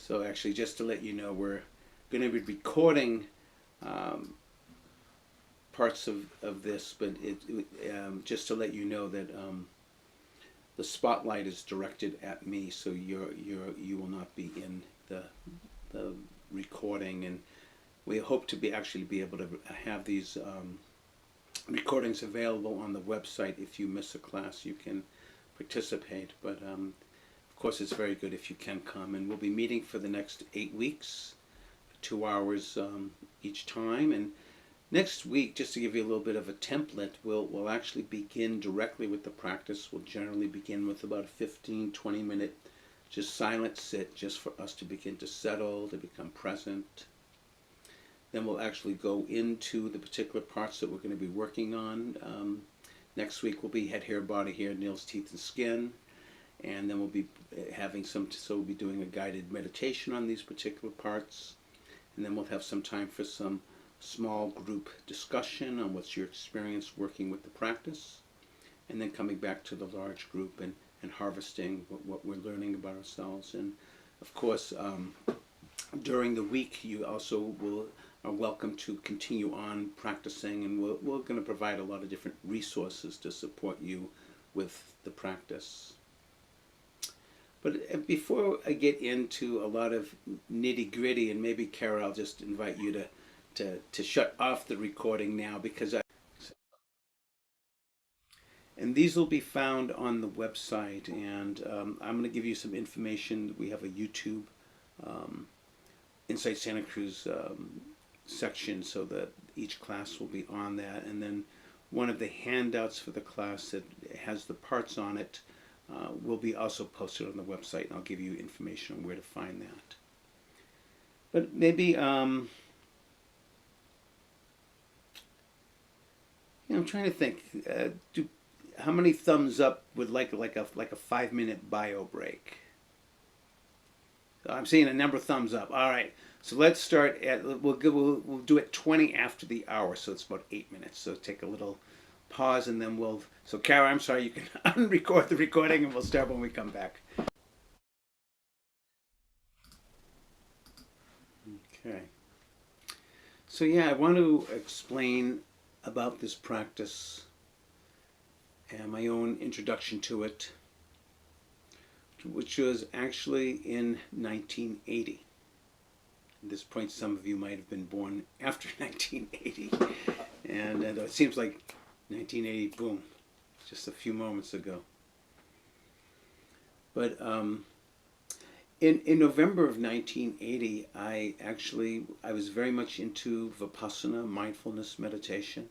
So actually, just to let you know, we're going to be recording parts of this, but just to let you know that the spotlight is directed at me, so you will not be in the recording, and we hope to actually be able to have these recordings available on the website. If you miss a class, you can participate, but of course it's very good if you can come, and we'll be meeting for the next 8 weeks, 2 hours each time. And next week, just to give you a little bit of a template, we'll actually begin directly with the practice. We'll generally begin with about a 15-20 minute just silent sit, just for us to begin to settle, to become present. Then we'll actually go into the particular parts that we're going to be working on. Next week will be head, hair, body, hair, nails, teeth, and skin. And then we'll be having so we'll be doing a guided meditation on these particular parts. And then we'll have some time for some small group discussion on what's your experience working with the practice. And then coming back to the large group and harvesting what we're learning about ourselves. And of course, during the week, you also are welcome to continue on practicing, and we're going to provide a lot of different resources to support you with the practice. But before I get into a lot of nitty-gritty, and maybe Kara, I'll just invite you to shut off the recording now, because and these will be found on the website, and I'm going to give you some information. We have a YouTube Insight Santa Cruz section, so that each class will be on that. And then one of the handouts for the class that has the parts on it will be also posted on the website, and I'll give you information on where to find that. But maybe I'm trying to think. How many thumbs up would like a 5-minute bio break? So I'm seeing a number of thumbs up. All right. So let's start at, we'll do it 20 after the hour, so it's about 8 minutes. So take a little pause, and then so Kara, I'm sorry, you can unrecord the recording, and we'll start when we come back. Okay. So yeah, I want to explain about this practice and my own introduction to it, which was actually in 1980. At this point, some of you might have been born after 1980, and it seems like 1980, boom, just a few moments ago. But in November of 1980, I was very much into Vipassana, mindfulness meditation,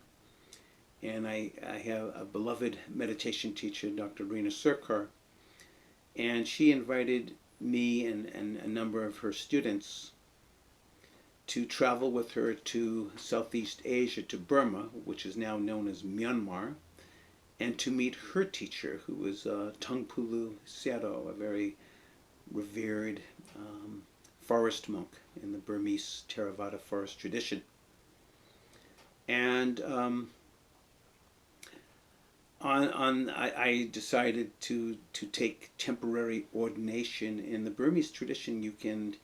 and I have a beloved meditation teacher, Dr. Rina Sirkar, and she invited me and a number of her students to travel with her to Southeast Asia, to Burma, which is now known as Myanmar, and to meet her teacher, who was Tungpulu Sayadaw, a very revered forest monk in the Burmese Theravada forest tradition. And I decided to take temporary ordination. In the Burmese tradition, you can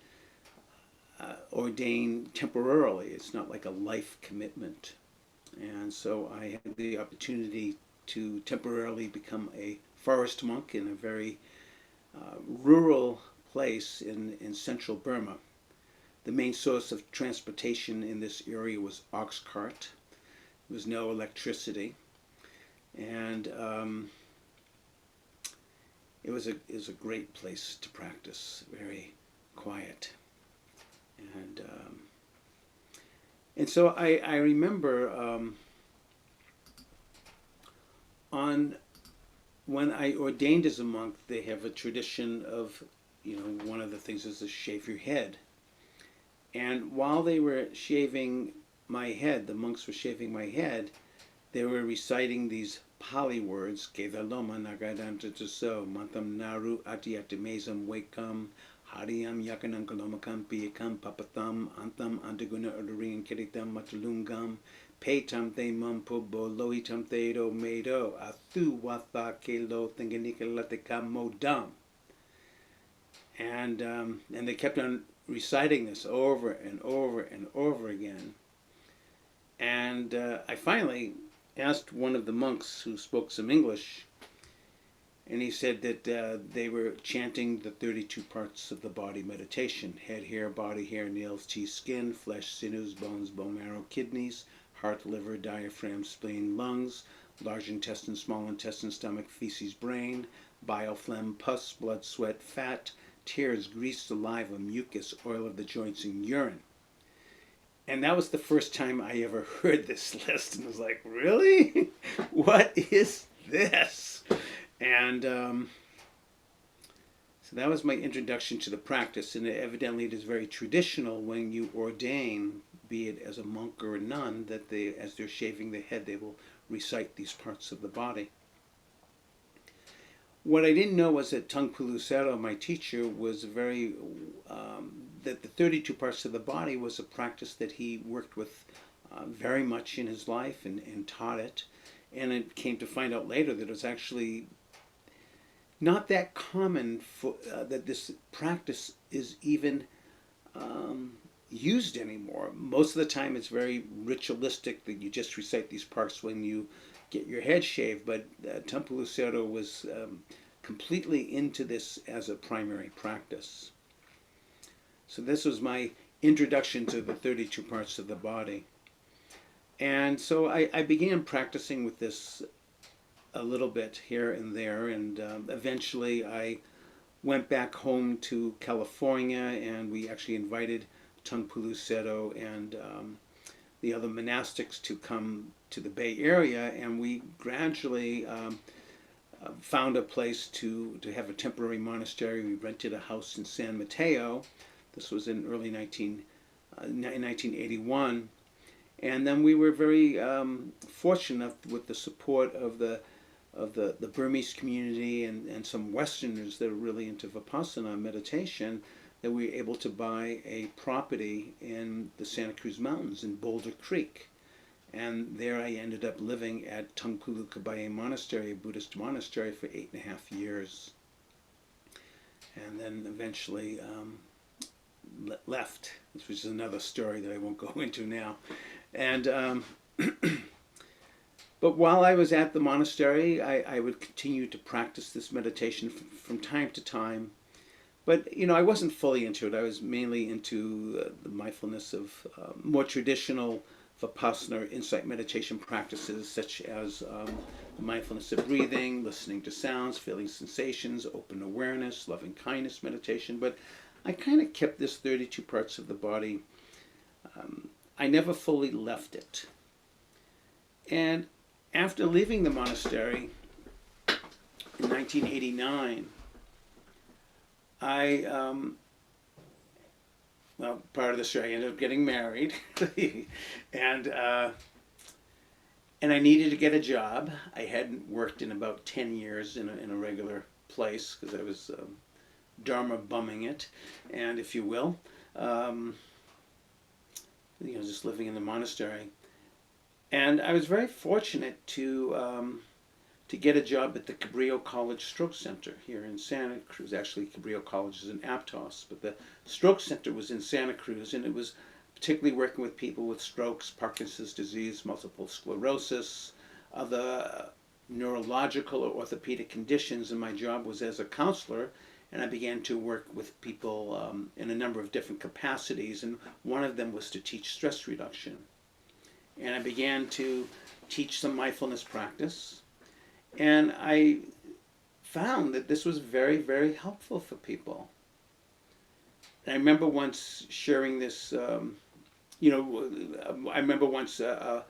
ordain temporarily. It's not like a life commitment. And so I had the opportunity to temporarily become a forest monk in a very rural place in central Burma. The main source of transportation in this area was ox cart. There was no electricity. And it was a great place to practice, very quiet. And so I remember when I ordained as a monk, they have a tradition of, one of the things is to shave your head. And while they were shaving my head, the monks were shaving my head, they were reciting these Pali words, Kedaloma Nagadantataso, Mantam Naru Atiatimazam Wakam, Hariyam Yakanam Kalomakam Piyakam Papatam Antam Antaguna Udarin Kiritam Matalungam Paytam Te Mampo Loitam Te Do Medo Athu Watha Kelo Tinganika Latika Modam. And they kept on reciting this over and over and over again. And I finally asked one of the monks who spoke some English, and he said that they were chanting the 32 parts of the body meditation: head, hair, body, hair, nails, teeth, skin, flesh, sinews, bones, bone marrow, kidneys, heart, liver, diaphragm, spleen, lungs, large intestine, small intestine, stomach, feces, brain, bile, phlegm, pus, blood, sweat, fat, tears, grease, saliva, mucus, oil of the joints, and urine. And that was the first time I ever heard this list, and I was like, really? What is this? And so that was my introduction to the practice. And evidently it is very traditional when you ordain, be it as a monk or a nun, that they, as they're shaving the head, they will recite these parts of the body. What I didn't know was that Tungpa Lucero, my teacher, was very, that the 32 parts of the body was a practice that he worked with very much in his life and taught it. And it came to find out later that it was actually not that common for, that this practice is even used anymore. Most of the time it's very ritualistic that you just recite these parts when you get your head shaved, but Tungpa Lucero was completely into this as a primary practice. So this was my introduction to the 32 parts of the body. And so I began practicing with this a little bit here and there, and eventually I went back home to California, and we actually invited Tungpa Lucero and the other monastics to come to the Bay Area, and we gradually found a place to have a temporary monastery. We rented a house in San Mateo. This was in early 1981. And then we were very fortunate with the support of the Burmese community and some Westerners that are really into Vipassana meditation, that we were able to buy a property in the Santa Cruz Mountains in Boulder Creek. And there I ended up living at Tungpa Kabaye Monastery, a Buddhist monastery, for 8.5 years. And then eventually left, which is another story that I won't go into now. And but while I was at the monastery, I would continue to practice this meditation from time to time. But, you know, I wasn't fully into it. I was mainly into the mindfulness of more traditional Vipassana or insight meditation practices, such as the mindfulness of breathing, listening to sounds, feeling sensations, open awareness, loving kindness meditation. But I kind of kept this 32 parts of the body. I never fully left it. And after leaving the monastery in 1989, well, part of the story, I ended up getting married, and I needed to get a job. I hadn't worked in about 10 years in a regular place, because I was dharma bumming it, and if you will, just living in the monastery. And I was very fortunate to get a job at the Cabrillo College Stroke Center here in Santa Cruz. Actually, Cabrillo College is in Aptos, but the Stroke Center was in Santa Cruz, and it was particularly working with people with strokes, Parkinson's disease, multiple sclerosis, other neurological or orthopedic conditions. And my job was as a counselor, and I began to work with people in a number of different capacities, and one of them was to teach stress reduction. And I began to teach some mindfulness practice. And I found that this was very, very helpful for people. And I remember once sharing this, I remember once a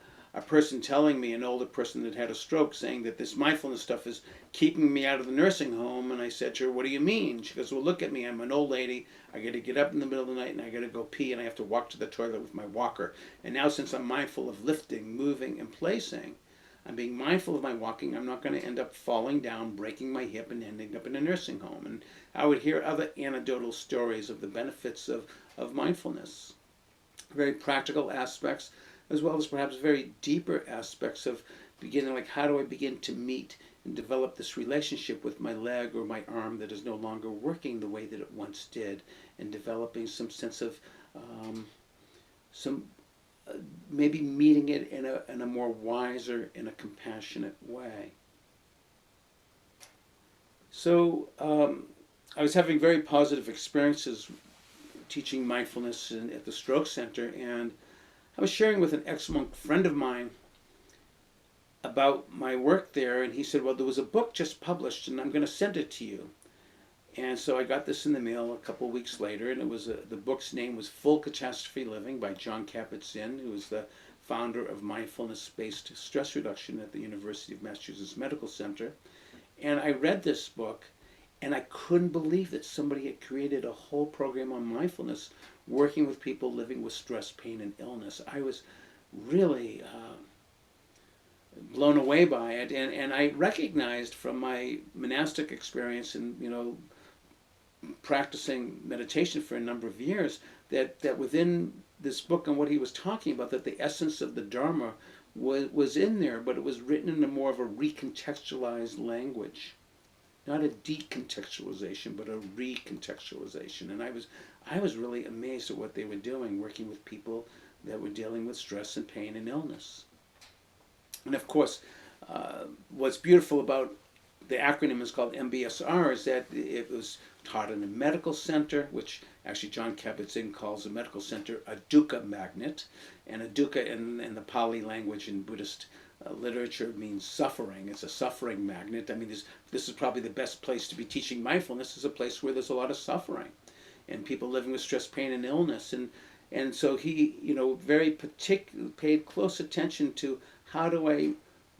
person telling me, an older person that had a stroke, saying that this mindfulness stuff is keeping me out of the nursing home. And I said to her, "What do you mean?" She goes, "Well, look at me. I'm an old lady. I got to get up in the middle of the night and I got to go pee, and I have to walk to the toilet with my walker. And now, since I'm mindful of lifting, moving, and placing, I'm being mindful of my walking. I'm not going to end up falling down, breaking my hip, and ending up in a nursing home." And I would hear other anecdotal stories of the benefits of mindfulness. Very practical aspects, as well as perhaps very deeper aspects of beginning, like, how do I begin to meet and develop this relationship with my leg or my arm that is no longer working the way that it once did, and developing some sense of some maybe meeting it in a more wiser, in a compassionate way. So I was having very positive experiences teaching mindfulness at the Stroke Center, and I was sharing with an ex-monk friend of mine about my work there, and he said, well, there was a book just published, and I'm going to send it to you. And so I got this in the mail a couple of weeks later, and it was the book's name was Full Catastrophe Living by Jon Kabat-Zinn, who was the founder of mindfulness-based stress reduction at the University of Massachusetts Medical Center. And I read this book, and I couldn't believe that somebody had created a whole program on mindfulness, working with people living with stress, pain, and illness. I was really blown away by it, and I recognized from my monastic experience and practicing meditation for a number of years that within this book and what he was talking about, that the essence of the Dharma was in there, but it was written in a more of a recontextualized language, not a decontextualization, but a recontextualization. And I was really amazed at what they were doing, working with people that were dealing with stress and pain and illness. And of course, what's beautiful about the acronym is called MBSR is that it was taught in a medical center, which actually Jon Kabat-Zinn calls a medical center a dukkha magnet. And a dukkha in the Pali language in Buddhist literature means suffering. It's a suffering magnet. I mean, this is probably the best place to be teaching mindfulness, is a place where there's a lot of suffering and people living with stress, pain, and illness. And so he, very paid close attention to how do I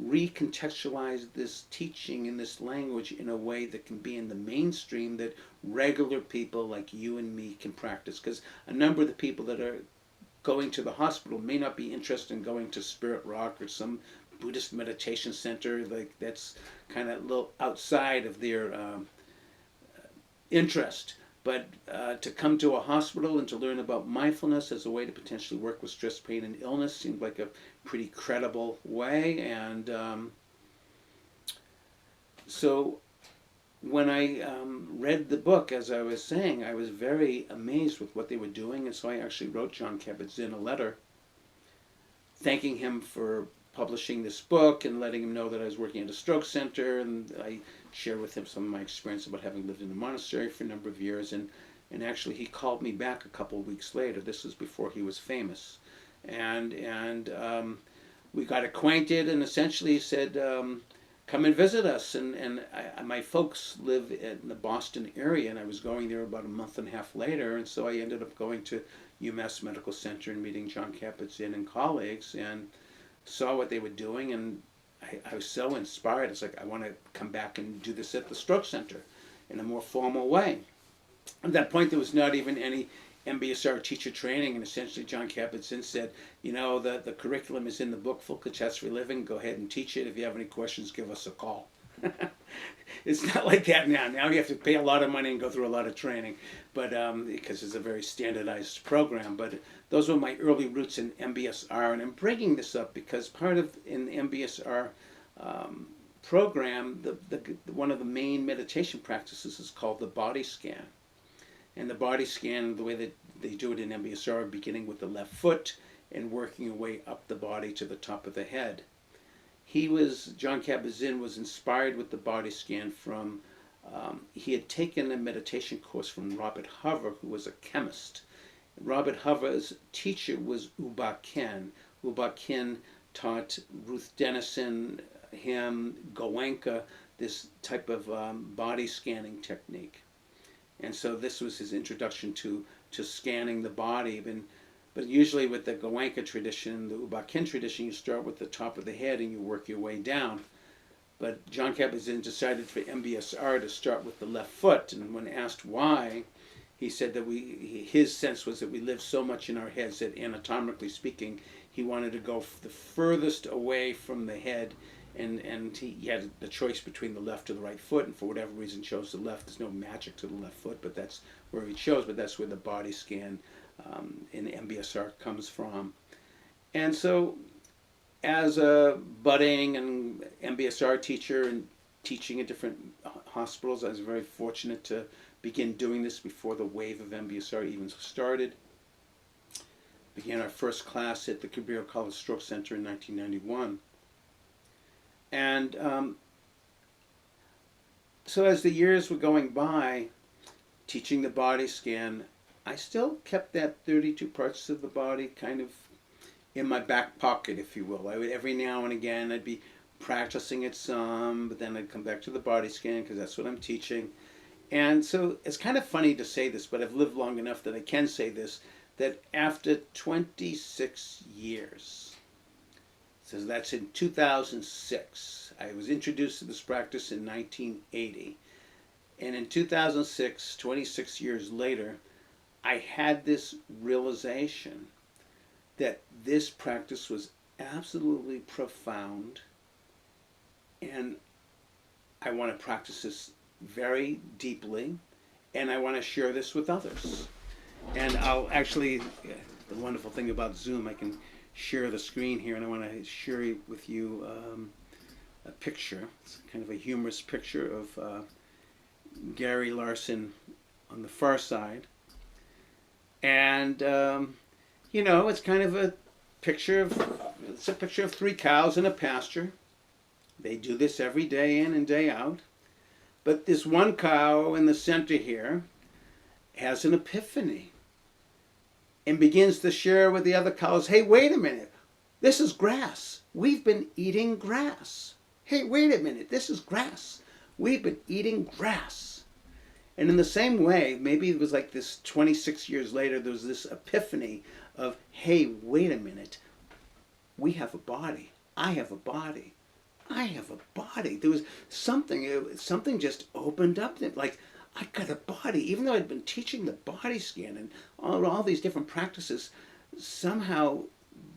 recontextualize this teaching in this language in a way that can be in the mainstream, that regular people like you and me can practice. Because a number of the people that are going to the hospital may not be interested in going to Spirit Rock or some Buddhist meditation center. Like, that's kind of a little outside of their interest. But to come to a hospital and to learn about mindfulness as a way to potentially work with stress, pain, and illness seemed like a pretty credible way. And so when I read the book, as I was saying, I was very amazed with what they were doing. And so I actually wrote Jon Kabat-Zinn a letter thanking him for publishing this book and letting him know that I was working at a stroke center, and I shared with him some of my experience about having lived in a monastery for a number of years. And actually he called me back a couple of weeks later. This was before he was famous. And we got acquainted, and essentially he said, come and visit us. And my folks live in the Boston area, and I was going there about a month and a half later. And so I ended up going to UMass Medical Center and meeting Jon Kabat-Zinn and colleagues, and saw what they were doing, and I was so inspired. It's like, I want to come back and do this at the Stroke Center in a more formal way. At that point, there was not even any MBSR teacher training, and essentially Jon Kabat-Zinn said, the curriculum is in the book, Full Catastrophe Living. Go ahead and teach it. If you have any questions, give us a call. It's not like that now. Now you have to pay a lot of money and go through a lot of training, but because it's a very standardized program. But those were my early roots in MBSR, and I'm bringing this up because part of in the MBSR program, one of the main meditation practices is called the body scan. And the body scan, the way that they do it in MBSR, beginning with the left foot and working your way up the body to the top of the head. Jon Kabat-Zinn was inspired with the body scan from, he had taken a meditation course from Robert Hover, who was a chemist. Robert Hover's teacher was U Ba Khin. U Ba Khin taught Ruth Denison, him, Goenka, this type of body scanning technique. And so this was his introduction to scanning the body. But usually with the Goenka tradition, the U Ba Khin tradition, you start with the top of the head and you work your way down. But Jon Kabat-Zinn decided for MBSR to start with the left foot. And when asked why, he said that his sense was that we live so much in our heads that anatomically speaking, he wanted to go the furthest away from the head. And he had the choice between the left or the right foot, and for whatever reason chose the left. There's no magic to the left foot, but that's where he chose. But that's where the body scan in MBSR comes from. And so as a budding and MBSR teacher and teaching at different hospitals. I was very fortunate to begin doing this before the wave of MBSR even started. Began our first class at the Cabrillo College Stroke Center in 1991. And so as the years were going by, teaching the body scan, I still kept that 32 parts of the body kind of in my back pocket, if you will. I would, every now and again, I'd be practicing it some, but then I'd come back to the body scan because that's what I'm teaching. And so it's kind of funny to say this, but I've lived long enough that I can say this, that after 26 years, so that's in 2006, I was introduced to this practice in 1980. And in 2006, 26 years later, I had this realization that this practice was absolutely profound, and I want to practice this very deeply, and I want to share this with others. And I'll actually, the wonderful thing about Zoom, I can share the screen here, and I want to share with you a picture. It's kind of a humorous picture of Gary Larson on the far side. And, you know, it's kind of a picture of 3 cows in a pasture. They do this every day in and day out. But this one cow in the center here has an epiphany and begins to share with the other cows, hey, wait a minute, this is grass. We've been eating grass. Hey, wait a minute, this is grass. We've been eating grass. And in the same way, maybe it was like this 26 years later, there was this epiphany of, hey, wait a minute, we have a body. I have a body. I have a body. There was something just opened up. Like, I got a body. Even though I'd been teaching the body scan and all these different practices, somehow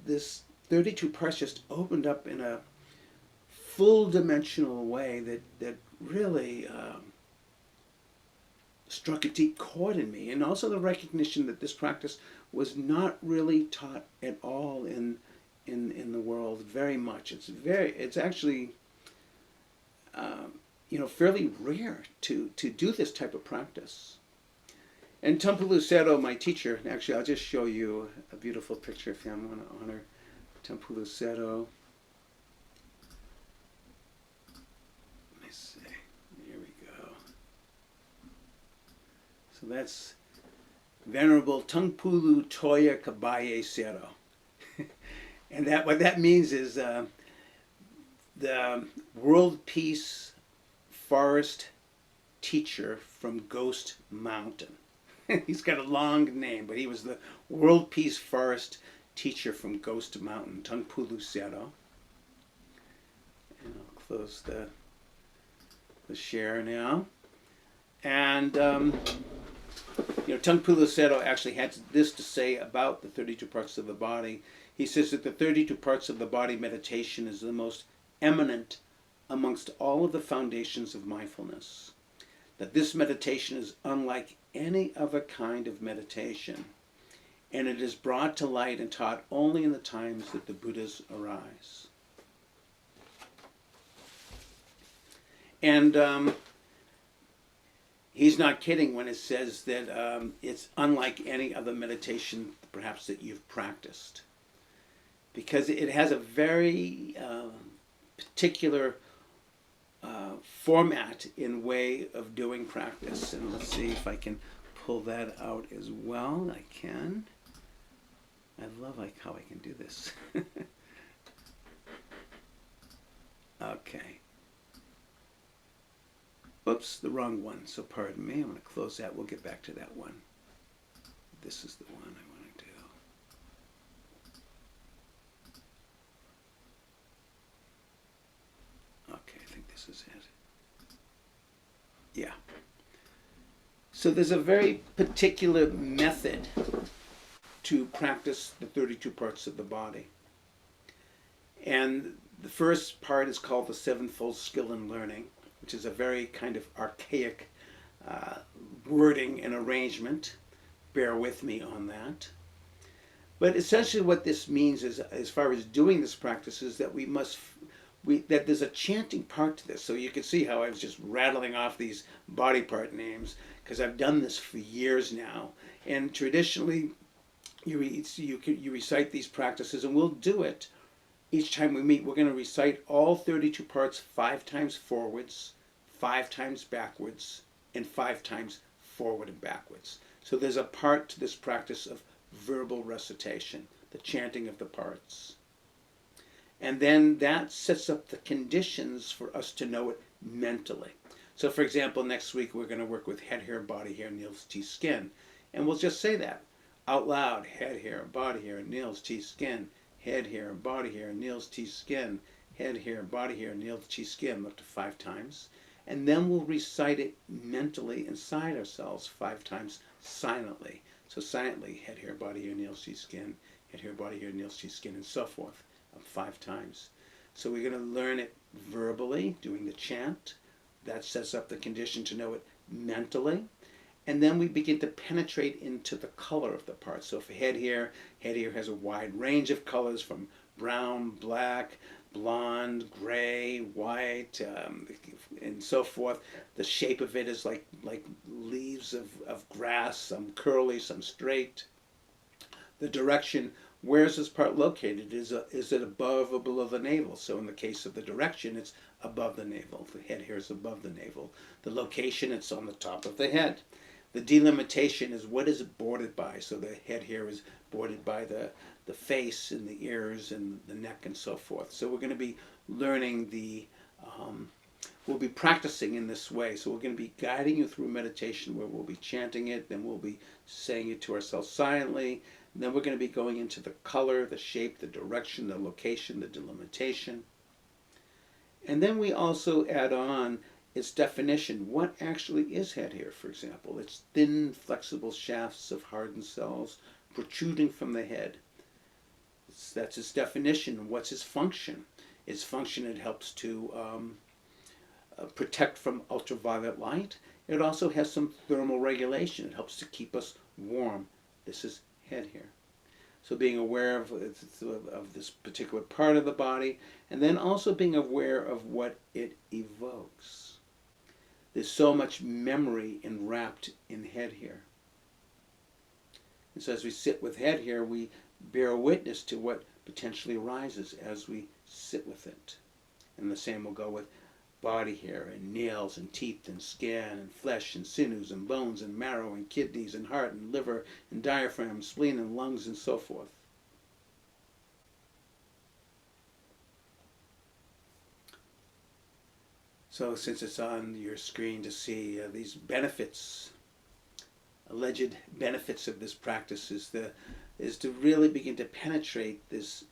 this 32 parts just opened up in a full dimensional way that really struck a deep chord in me. And also the recognition that this practice was not really taught at all in the world very much. It's actually you know, fairly rare to do this type of practice. And Tampulu Lucero, my teacher, actually I'll just show you a beautiful picture if you want to honor Tampulu Lucero. Let me see. Here we go. So that's Venerable Tampulu Toya Kabaye Sero. And that what that means is the world peace forest teacher from Ghost Mountain. He's got a long name, but he was the world peace forest teacher from Ghost Mountain, Tampulu Lucero. And I'll close the share now. And you know, Tampulu Lucero actually had this to say about the 32 parts of the body. He says that the 32 parts of the body meditation is the most eminent amongst all of the foundations of mindfulness. That this meditation is unlike any other kind of meditation, and it is brought to light and taught only in the times that the Buddhas arise. And he's not kidding when it says that it's unlike any other meditation perhaps that you've practiced, because it has a very particular format in way of doing practice. And let's see if I can pull that out as well. I can. I love how I can do this. Okay. Oops, the wrong one, so pardon me. I'm going to close that. We'll get back to that one. This is the one I want to do. Okay, I think this is it. Yeah. So there's a very particular method to practice the 32 parts of the body. And the first part is called the Sevenfold Skill in Learning, which is a very kind of archaic wording and arrangement. Bear with me on that. But essentially what this means is, as far as doing this practice, is that we that there's a chanting part to this. So you can see how I was just rattling off these body part names because I've done this for years now. And traditionally, you recite these practices, and we'll do it each time we meet. We're going to recite all 32 parts 5 times forwards, 5 times backwards, and 5 times forward and backwards. So there's a part to this practice of verbal recitation, the chanting of the parts. And then that sets up the conditions for us to know it mentally. So for example, next week we're going to work with head, hair, body hair, nails, teeth, skin. And we'll just say that out loud: head, hair, body hair, nails, teeth, skin. Head, hair, body hair, nails, teeth, skin. Head, hair, body hair, nails, teeth, skin, up to 5 times. And then we'll recite it mentally inside ourselves 5 times silently. So silently: head, hair, body hair, nails, teeth, skin. Head, hair, body hair, nails, teeth, skin, and so forth, 5 times. So we're going to learn it verbally, doing the chant. That sets up the condition to know it mentally. And then we begin to penetrate into the color of the part. So for head hair has a wide range of colors, from brown, black, blonde, gray, white, and so forth. The shape of it is like leaves of grass, some curly, some straight. The direction: where is this part located? Is it above or below the navel? So in the case of the direction, it's above the navel. The head hair is above the navel. The location: it's on the top of the head. The delimitation is what is it bordered by. So the head hair is bordered by the face and the ears and the neck and so forth. So we're going to be learning we'll be practicing in this way. So we're going to be guiding you through meditation where we'll be chanting it, then we'll be saying it to ourselves silently. And then we're going to be going into the color, the shape, the direction, the location, the delimitation. And then we also add on its definition. What actually is head hair, for example? It's thin, flexible shafts of hardened cells protruding from the head. That's its definition. What's its function? Its function: it helps to protect from ultraviolet light. It also has some thermal regulation. It helps to keep us warm. This is head hair. So being aware of this particular part of the body, and then also being aware of what it evokes. There's so much memory enwrapped in head hair. And so as we sit with head hair, we bear witness to what potentially arises as we sit with it. And the same will go with body hair and nails and teeth and skin and flesh and sinews and bones and marrow and kidneys and heart and liver and diaphragm, spleen and lungs and so forth. So since it's on your screen to see these benefits, alleged benefits of this practice, is to really begin to penetrate this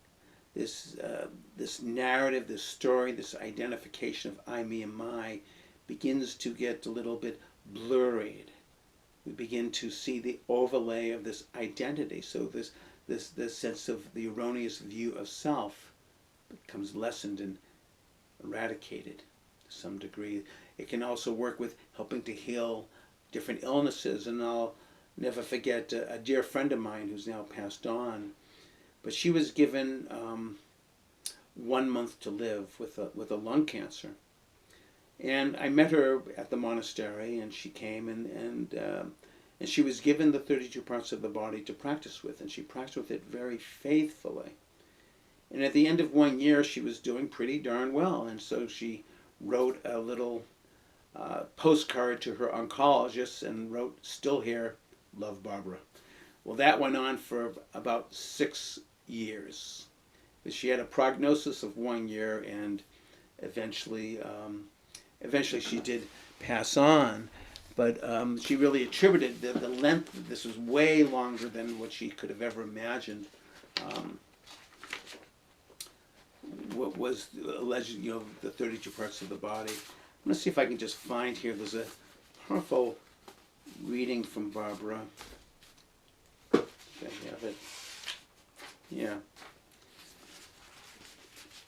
narrative, this story, this identification of I, me, and my begins to get a little bit blurred. We begin to see the overlay of this identity. So this sense of the erroneous view of self becomes lessened and eradicated to some degree. It can also work with helping to heal different illnesses. And I'll never forget a dear friend of mine who's now passed on. But she was given 1 month to live with a lung cancer. And I met her at the monastery, and she came, and she was given the 32 parts of the body to practice with, and she practiced with it very faithfully. And at the end of 1 year, she was doing pretty darn well, and so she wrote a little postcard to her oncologist and wrote, "Still here, love, Barbara." Well, that went on for about 6 years. She had a prognosis of 1 year, and eventually she did pass on. But she really attributed the length. This was way longer than what she could have ever imagined. What was alleged, the 32 parts of the body. I'm going to see if I can just find here. There's a powerful reading from Barbara. I have it. Yeah.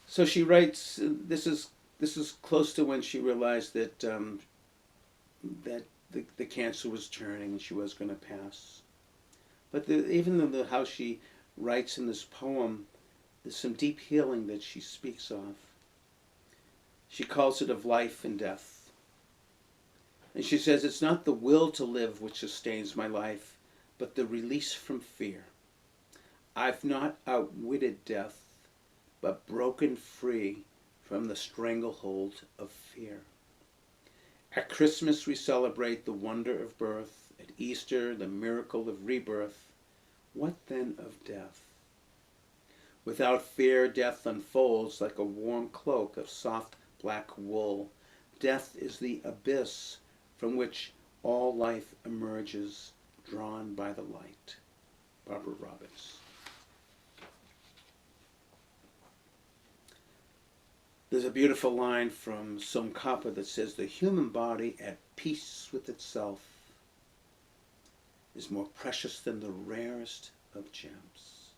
So she writes. This is close to when she realized that the cancer was turning and she was going to pass. But even how she writes in this poem, there's some deep healing that she speaks of. She calls it of life and death. And she says, it's not the will to live which sustains my life, but the release from fear. I've not outwitted death, but broken free from the stranglehold of fear. At Christmas we celebrate the wonder of birth, at Easter the miracle of rebirth. What then of death? Without fear death unfolds like a warm cloak of soft black wool. Death is the abyss from which all life emerges, drawn by the light. Barbara Roberts. There's a beautiful line from Tsongkhapa that says, the human body at peace with itself is more precious than the rarest of gems.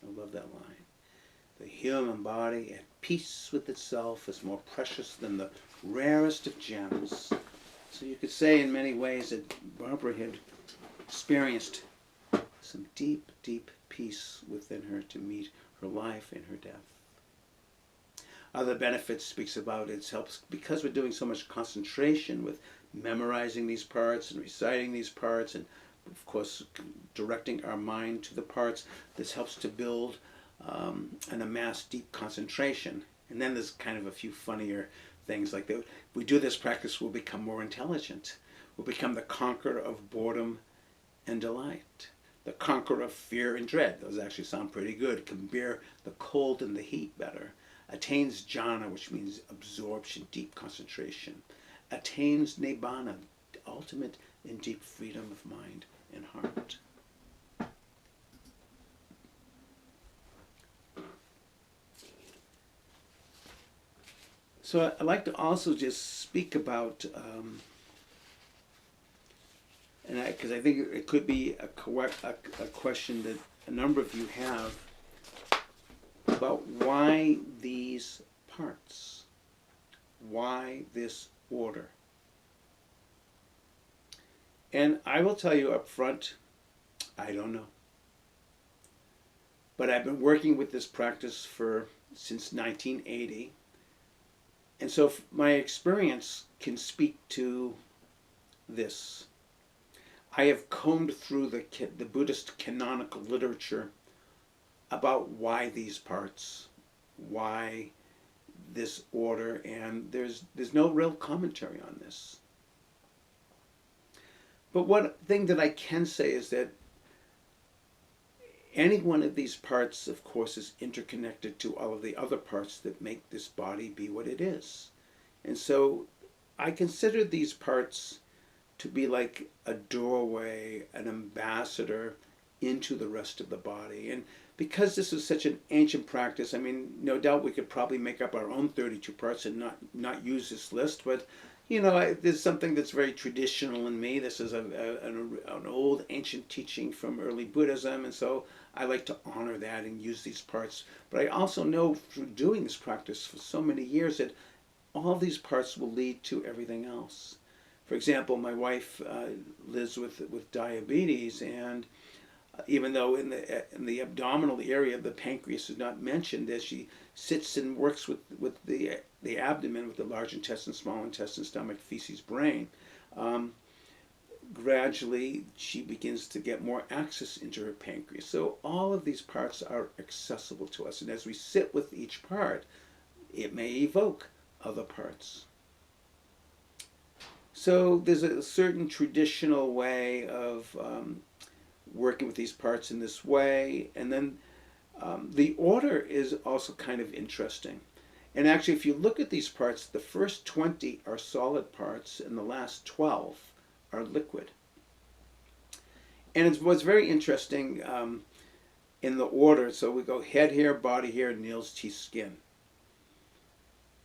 I love that line. The human body at peace with itself is more precious than the rarest of gems. So you could say in many ways that Barbara had experienced some deep, deep peace within her to meet her life and her death. Other benefits speaks about it helps because we're doing so much concentration with memorizing these parts and reciting these parts and of course directing our mind to the parts. This helps to build and amass deep concentration. And then there's kind of a few funnier things like that. If we do this practice, we'll become more intelligent. We'll become the conqueror of boredom and delight. The conqueror of fear and dread. Those actually sound pretty good. Can bear the cold and the heat better. Attains jhana, which means absorption, deep concentration. Attains nibbana, ultimate and deep freedom of mind and heart. So I'd like to also just speak about, because I think it could be a question that a number of you have, about why these parts, why this order. And I will tell you up front, I don't know. But I've been working with this practice since 1980. And so my experience can speak to this. I have combed through the Buddhist canonical literature about why these parts, why this order, and there's no real commentary on this. But one thing that I can say is that any one of these parts, of course, is interconnected to all of the other parts that make this body be what it is. And so I consider these parts to be like a doorway, an ambassador into the rest of the body. And because this is such an ancient practice, I mean, no doubt we could probably make up our own 32 parts and not use this list, but you know, there's something that's very traditional in me. This is an old ancient teaching from early Buddhism, and so I like to honor that and use these parts. But I also know through doing this practice for so many years that all these parts will lead to everything else. For example, my wife lives with diabetes, and even though in the abdominal area the pancreas is not mentioned, as she sits and works with the abdomen, with the large intestine, small intestine, stomach, feces, brain, gradually she begins to get more access into her pancreas. So all of these parts are accessible to us, and as we sit with each part, it may evoke other parts. So there's a certain traditional way of working with these parts in this way, and then the order is also kind of interesting. And actually, if you look at these parts, the first 20 are solid parts and the last 12 are liquid. And what's very interesting in the order, so we go head here, body here, nails, teeth, skin.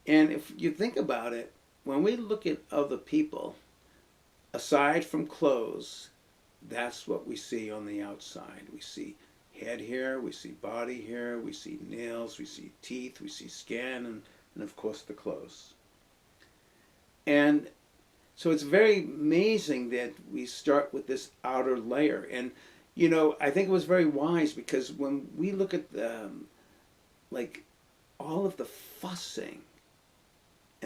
And if you think about it, when we look at other people, aside from clothes, that's what we see on the outside. We see head here, we see body here, we see nails, we see teeth, we see skin, and of course the clothes. And so it's very amazing that we start with this outer layer. And, you know, I think it was very wise, because when we look at like all of the fussing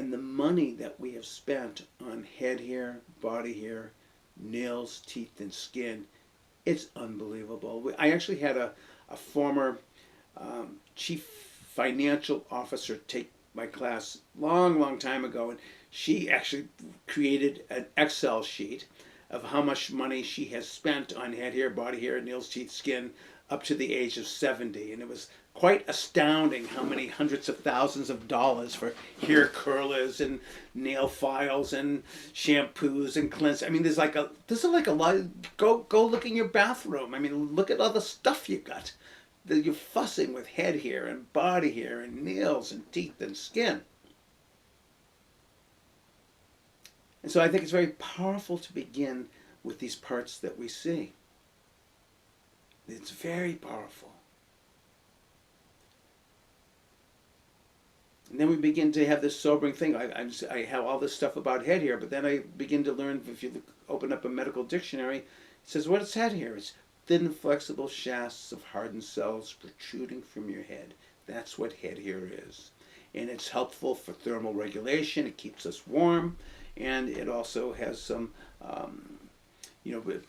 And the money that we have spent on head hair, body hair, nails, teeth, and skin, it's unbelievable. I actually had a former chief financial officer take my class long time ago, and she actually created an Excel sheet of how much money she has spent on head hair, body hair, nails, teeth, skin up to the age of 70. And it was quite astounding how many hundreds of thousands of dollars for hair curlers and nail files and shampoos and cleanse. I mean, there's like a lot. Go look in your bathroom. I mean, look at all the stuff you got. You're fussing with head hair and body hair and nails and teeth and skin. And so I think it's very powerful to begin with these parts that we see. It's very powerful. And then we begin to have this sobering thing. I have all this stuff about head hair, but then I begin to learn, if you open up a medical dictionary, it says, what is head hair? It's thin, flexible shafts of hardened cells protruding from your head. That's what head hair is. And it's helpful for thermal regulation. It keeps us warm. And it also has some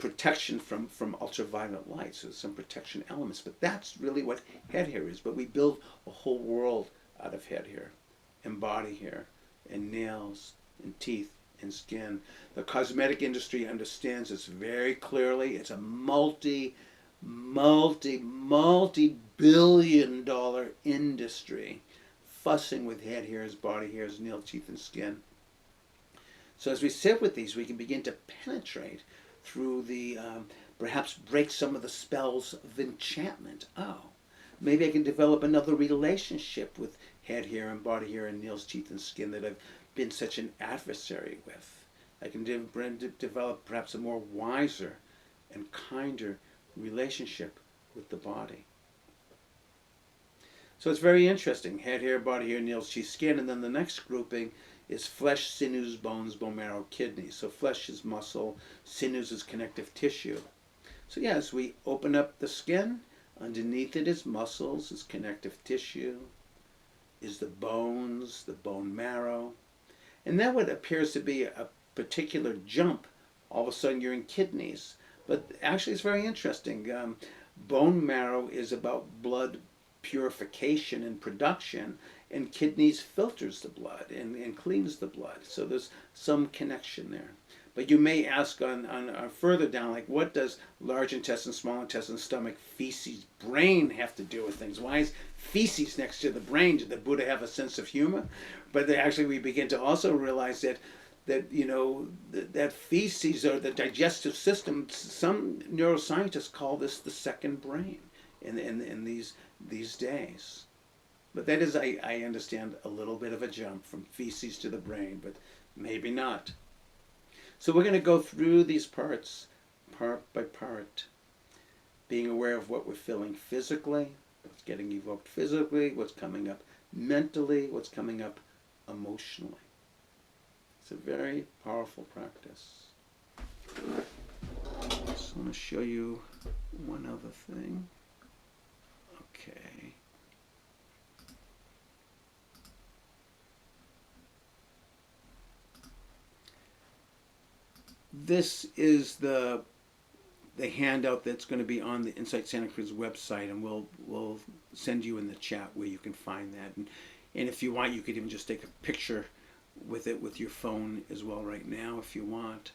protection from ultraviolet light. So some protection elements. But that's really what head hair is. But we build a whole world out of head hair and body hair and nails and teeth and skin. The cosmetic industry understands this very clearly. It's a multi-billion-dollar industry, fussing with head hairs, body hairs, nail, teeth, and skin. So as we sit with these, we can begin to penetrate through the, perhaps break some of the spells of enchantment. Oh, maybe I can develop another relationship with head hair and body hair and nails, teeth, and skin that I've been such an adversary with. I can develop perhaps a more wiser and kinder relationship with the body. So it's very interesting. Head hair, body hair, nails, teeth, skin. And then the next grouping is flesh, sinews, bones, bone marrow, kidneys. So flesh is muscle, sinews is connective tissue. So yeah, as we open up the skin, underneath it is muscles, is connective tissue, is the bones, the bone marrow. And that what appears to be a particular jump, all of a sudden you're in kidneys. But actually it's very interesting. Bone marrow is about blood purification and production, and kidneys filters the blood and cleans the blood. So there's some connection there. But you may ask on further down, like, what does large intestine, small intestine, stomach, feces, brain have to do with things? Why is feces next to the brain? Did the Buddha have a sense of humor? But actually we begin to also realize that feces or the digestive system, some neuroscientists call this the second brain in these days. But that is, I understand, a little bit of a jump from feces to the brain, but maybe not. So we're going to go through these parts, part by part, being aware of what we're feeling physically, what's getting evoked physically, what's coming up mentally, what's coming up emotionally. It's a very powerful practice. So I want to show you one other thing. Okay. This is the handout that's going to be on the Insight Santa Cruz website, and we'll send you in the chat where you can find that. And if you want, you could even just take a picture with it with your phone as well right now if you want.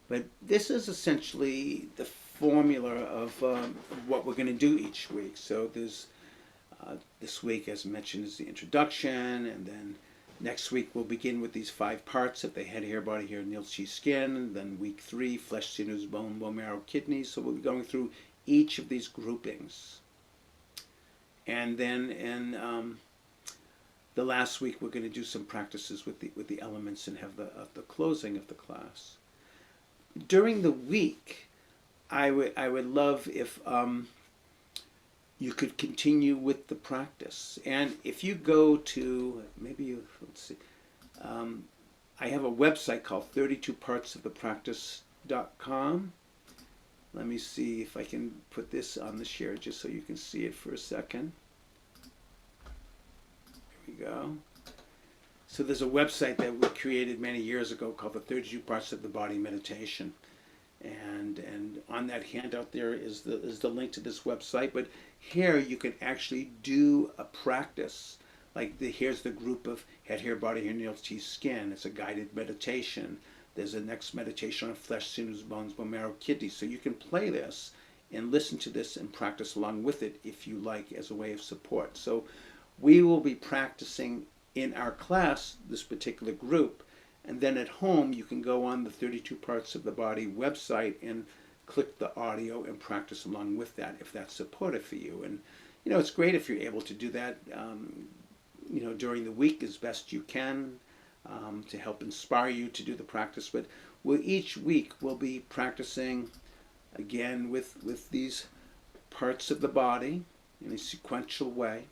But this is essentially the formula of what we're going to do each week. So there's this week, as mentioned, is the introduction, and then next week we'll begin with these 5 parts of the head, hair, body hair, nails, teeth, skin. Then week 3, flesh, sinews, bone, bone marrow, kidneys. So we'll be going through each of these groupings. And then in the last week we're going to do some practices with the elements and have the closing of the class. During the week, I would love if you could continue with the practice. And if you go to, let's see, I have a website called 32partsofthepractice.com. Let me see if I can put this on the share just so you can see it for a second. There we go. So there's a website that we created many years ago called the 32 Parts of the Body Meditation. And on that handout there is the link to this website. But here you can actually do a practice. Like here's the group of head, hair, body, hair, nails, teeth, skin. It's a guided meditation. There's a next meditation on flesh, sinews, bones, bone marrow, kidneys. So you can play this and listen to this and practice along with it if you like, as a way of support. So we will be practicing in our class, this particular group, and then at home you can go on the 32 Parts of the Body website and click the audio and practice along with that if that's supportive for you. And it's great if you're able to do that during the week as best you can, to help inspire you to do the practice. But each week we'll be practicing again with these parts of the body in a sequential way.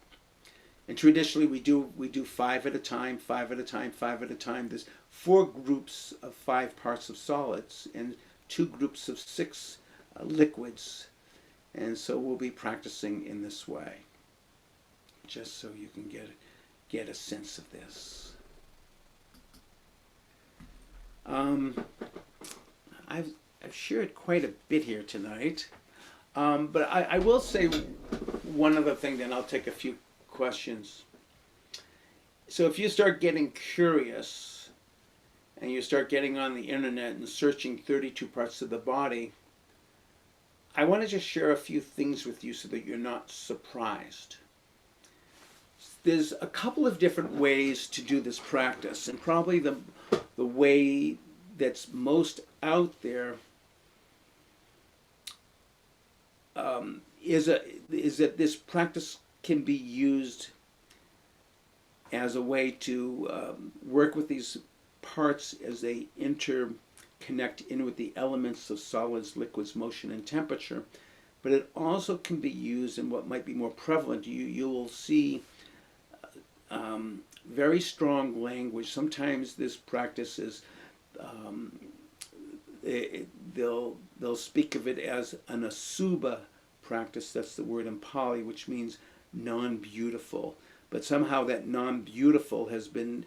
And traditionally we do 5 at a time, 5 at a time, 5 at a time. There's 4 groups of 5 parts of solids and 2 groups of 6 liquids. And so we'll be practicing in this way, just so you can get a sense of this. I've shared quite a bit here tonight, but I will say one other thing, then I'll take a few questions. So if you start getting curious and you start getting on the internet and searching 32 parts of the body, I want to just share a few things with you so that you're not surprised. There's a couple of different ways to do this practice, and probably the way that's most out there is that this practice can be used as a way to work with these parts as they interconnect in with the elements of solids, liquids, motion, and temperature. But it also can be used in what might be more prevalent. You will see very strong language. Sometimes this practice is they'll speak of it as an asubha practice. That's the word in Pali, which means non-beautiful. But somehow that non-beautiful has been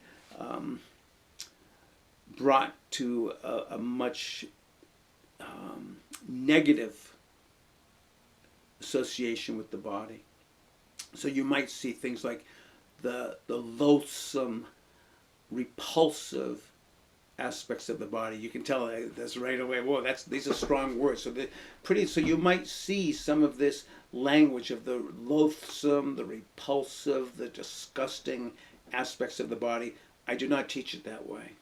brought to a much negative association with the body. So you might see things like the loathsome, repulsive aspects of the body. You can tell that's right away. Whoa, these are strong words. So you might see some of this language of the loathsome, the repulsive, the disgusting aspects of the body. I do not teach it that way.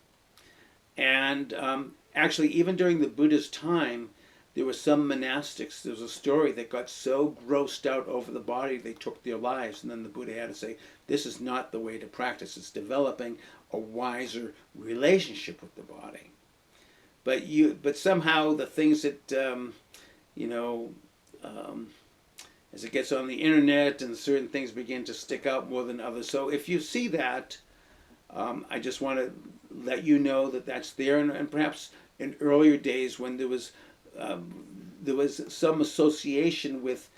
And actually, even during the Buddha's time, there were some monastics. There was a story that got so grossed out over the body they took their lives, and then the Buddha had to say, this is not the way to practice. It's developing a wiser relationship with the body. But somehow the things that as it gets on the internet, and certain things begin to stick out more than others. So if you see that, I just want to let you know that that's there, and perhaps in earlier days when there was some association with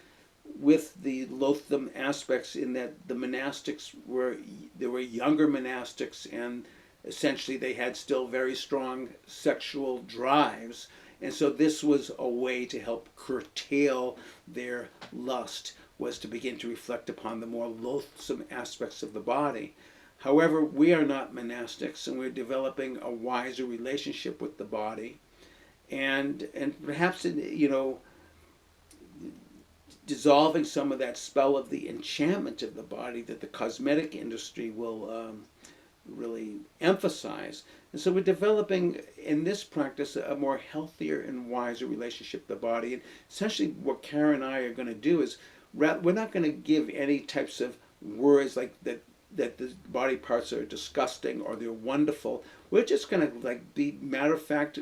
the loathsome aspects, in that the monastics were younger monastics, and essentially they had still very strong sexual drives, and so this was a way to help curtail their lust, was to begin to reflect upon the more loathsome aspects of the body. However, we are not monastics, and we're developing a wiser relationship with the body, and perhaps dissolving some of that spell of the enchantment of the body that the cosmetic industry will really emphasize. And so we're developing in this practice a more healthier and wiser relationship with the body. And essentially what Karen and I are going to do is, we're not going to give any types of words like that the body parts are disgusting or they're wonderful. We're just going to be matter of fact,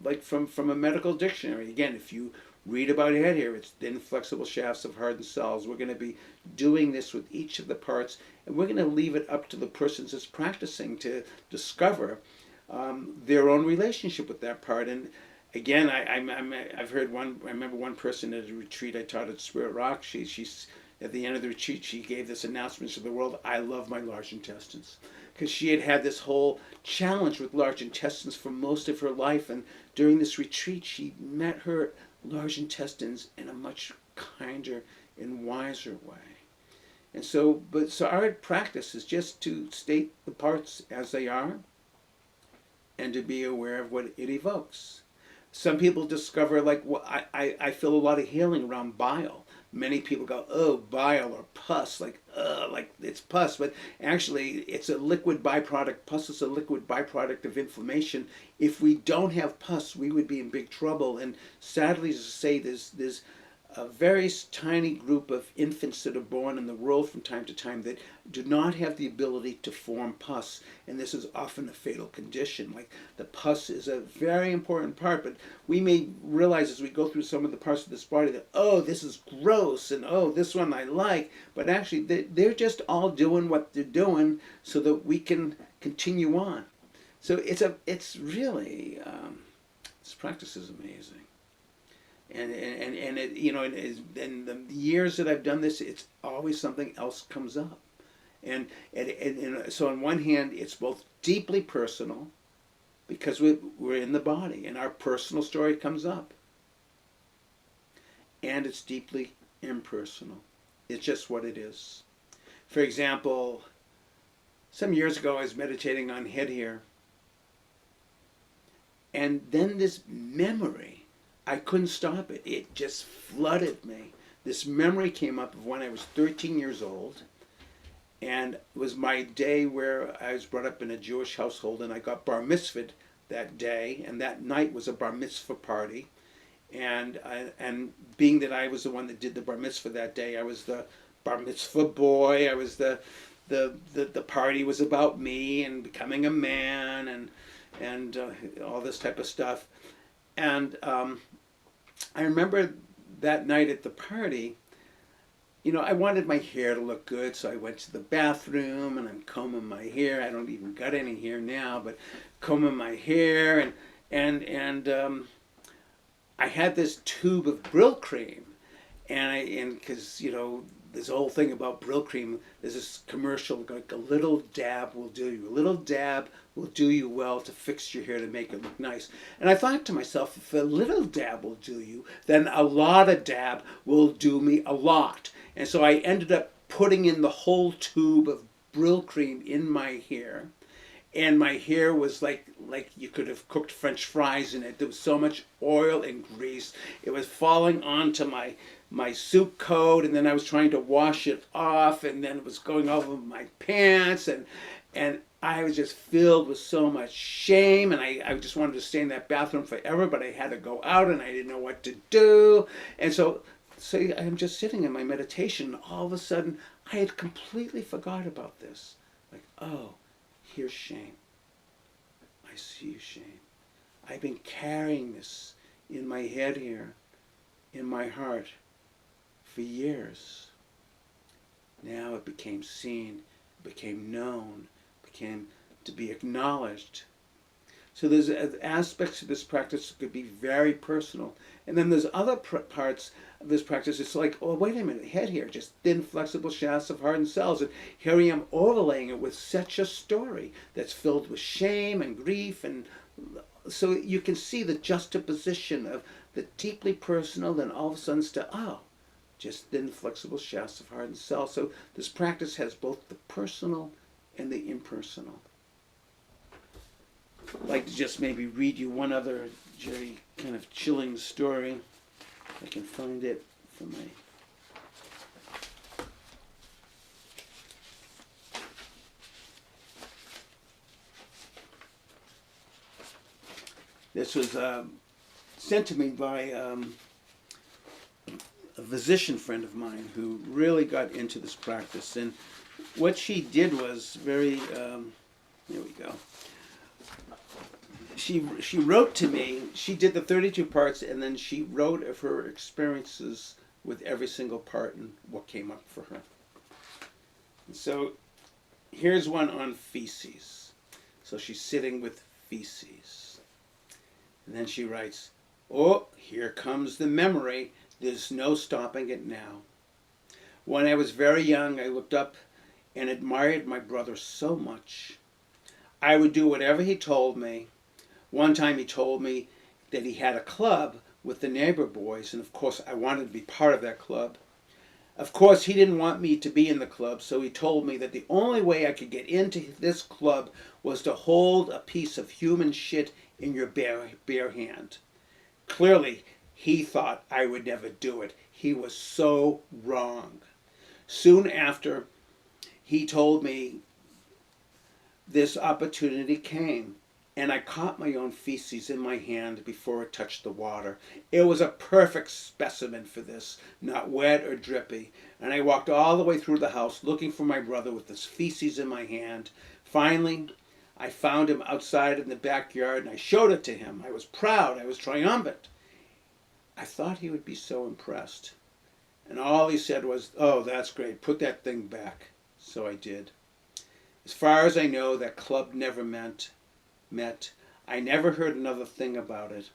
like from a medical dictionary. Again, if you read about head hair, it's thin, flexible shafts of hardened cells. We're going to be doing this with each of the parts, and we're going to leave it up to the person that's practicing to discover their own relationship with that part. And again, I've heard one. I remember one person at a retreat I taught at Spirit Rock. She's at the end of the retreat, she gave this announcement to the world: "I love my large intestines." because she had had this whole challenge with large intestines for most of her life, and during this retreat she met her large intestines in a much kinder and wiser way. And so, so our practice is just to state the parts as they are and to be aware of what it evokes. Some people discover, like, well, I feel a lot of healing around bile. Many people go, oh, bile or pus, like it's pus, but actually it's a liquid byproduct. Pus is a liquid byproduct of inflammation. If we don't have pus, we would be in big trouble. And sadly to say, there's a very tiny group of infants that are born in the world from time to time that do not have the ability to form pus, and this is often a fatal condition. Like, the pus is a very important part, but we may realize as we go through some of the parts of this body that, oh, this is gross, and oh, this one I like, but actually they're just all doing what they're doing so that we can continue on. So it's really, this practice is amazing. And it, you know, in the years that I've done this, it's always something else comes up. And so on one hand, it's both deeply personal, because we're in the body, and our personal story comes up. And it's deeply impersonal. It's just what it is. For example, some years ago I was meditating on head hair. And then this memory, I couldn't stop it. It just flooded me. This memory came up of when I was 13 years old, and it was my day where I was brought up in a Jewish household, and I got bar mitzvahed that day, and that night was a bar mitzvah party. And being that I was the one that did the bar mitzvah that day, I was the bar mitzvah boy. I was the party was about me and becoming a man and all this type of stuff. And I remember that night at the party, you know, I wanted my hair to look good, so I went to the bathroom and I'm combing my hair. I don't even got any hair now, but combing my hair, and I had this tube of Brill cream, and because, you know, this whole thing about Brill cream, there's this commercial like, a little dab will do you. A little dab will do you well to fix your hair to make it look nice. And I thought to myself, if a little dab will do you, then a lot of dab will do me a lot. And so I ended up putting in the whole tube of Brill cream in my hair. And my hair was like you could have cooked French fries in it. There was so much oil and grease. It was falling onto my suit coat, and then I was trying to wash it off, and then it was going over my pants, and I was just filled with so much shame, and I just wanted to stay in that bathroom forever, but I had to go out, and I didn't know what to do. And so I'm just sitting in my meditation, and all of a sudden, I had completely forgot about this. Like, oh, here's shame. I see you, shame. I've been carrying this in my head here, in my heart, for years. Now it became seen, became known, became to be acknowledged. So there's aspects of this practice that could be very personal. And then there's other parts of this practice. It's like, oh, wait a minute, head here, just thin, flexible shafts of hardened cells. And here I am overlaying it with such a story that's filled with shame and grief. And so you can see the juxtaposition of the deeply personal, then all of a sudden, just thin, flexible shafts of hardened cells. So this practice has both the personal and the impersonal. I'd like to just maybe read you one other very kind of chilling story. I can find it from my... This was sent to me by a physician friend of mine who really got into this practice. And what she did was very... here we go. She wrote to me. She did the 32 parts, and then she wrote of her experiences with every single part and what came up for her. And so here's one on feces. So she's sitting with feces. And then she writes, oh, here comes the memory. There's no stopping it now. When I was very young, I looked up and admired my brother so much. I would do whatever he told me. One time he told me that he had a club with the neighbor boys, and of course I wanted to be part of that club. Of course, he didn't want me to be in the club, so he told me that the only way I could get into this club was to hold a piece of human shit in your bare hand. Clearly, he thought I would never do it. He was so wrong. Soon after, he told me this opportunity came, and I caught my own feces in my hand before it touched the water. It was a perfect specimen for this, not wet or drippy. And I walked all the way through the house looking for my brother with this feces in my hand. Finally, I found him outside in the backyard, and I showed it to him. I was proud. I was triumphant. I thought he would be so impressed. And all he said was, "Oh, that's great. Put that thing back." So I did. As far as I know, that club never met. I never heard another thing about it.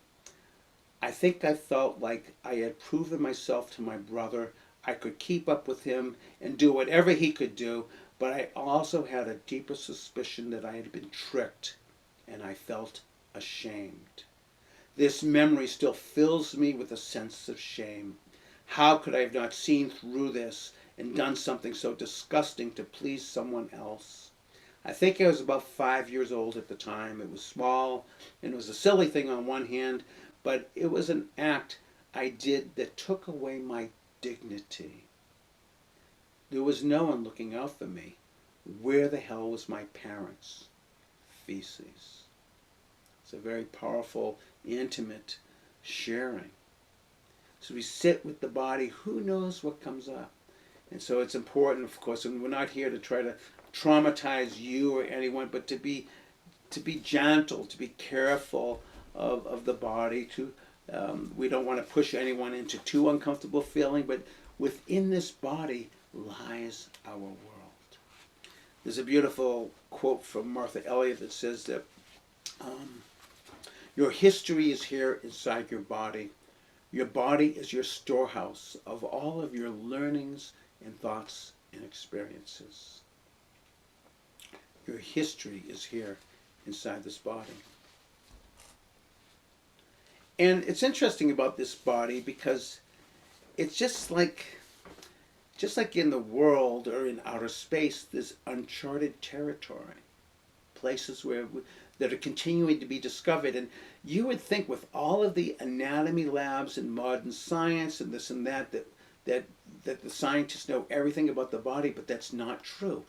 I think I felt like I had proven myself to my brother. I could keep up with him and do whatever he could do, but I also had a deeper suspicion that I had been tricked, and I felt ashamed. This memory still fills me with a sense of shame. How could I have not seen through this and done something so disgusting to please someone else? I think I was about 5 years old at the time. It was small, and it was a silly thing on one hand, but it was an act I did that took away my dignity. There was no one looking out for me. Where the hell was my parents? Feces. It's a very powerful, intimate sharing. So we sit with the body. Who knows what comes up? And so it's important, of course, and we're not here to try to traumatize you or anyone, but to be gentle, to be careful of the body. We don't want to push anyone into too uncomfortable feeling, but within this body lies our world. There's a beautiful quote from Martha Elliott that says that your history is here inside your body. Your body is your storehouse of all of your learnings and thoughts and experiences. Your history is here inside this body. And it's interesting about this body because it's just like in the world or in outer space, there's uncharted territory, places that are continuing to be discovered. And you would think with all of the anatomy labs and modern science and this and that the scientists know everything about the body, but that's not true.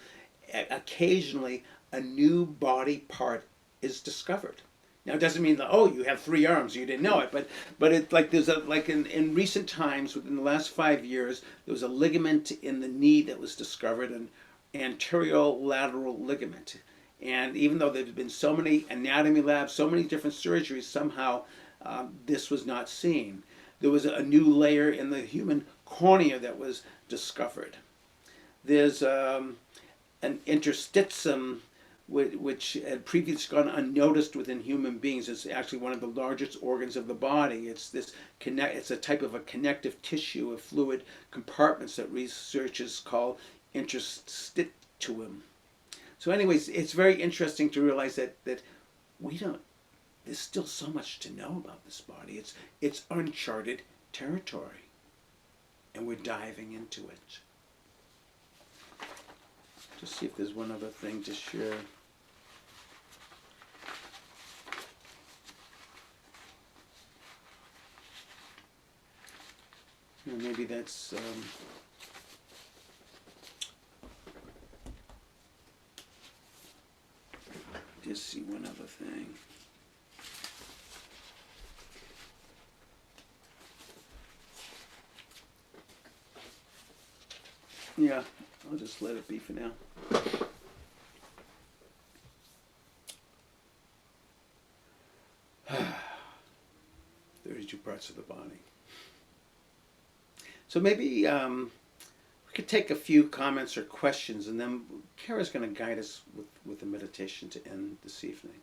Occasionally, a new body part is discovered. Now, it doesn't mean that, oh, you have 3 arms, you didn't know it, but it's like there's in recent times, within the last 5 years, there was a ligament in the knee that was discovered, an anterolateral ligament. And even though there's been so many anatomy labs, so many different surgeries, somehow this was not seen. There was a new layer in the human cornea that was discovered. There's an interstitium which had previously gone unnoticed within human beings. It's actually one of the largest organs of the body. It's a type of a connective tissue of fluid compartments that researchers call interstitium. So anyways, it's very interesting to realize that there's still so much to know about this body. It's uncharted territory, and we're diving into it. Just see if there's one other thing to share. Maybe that's just see one other thing. Yeah, I'll just let it be for now. 32 parts of the body. So maybe we could take a few comments or questions, and then Kara's going to guide us with a meditation to end this evening.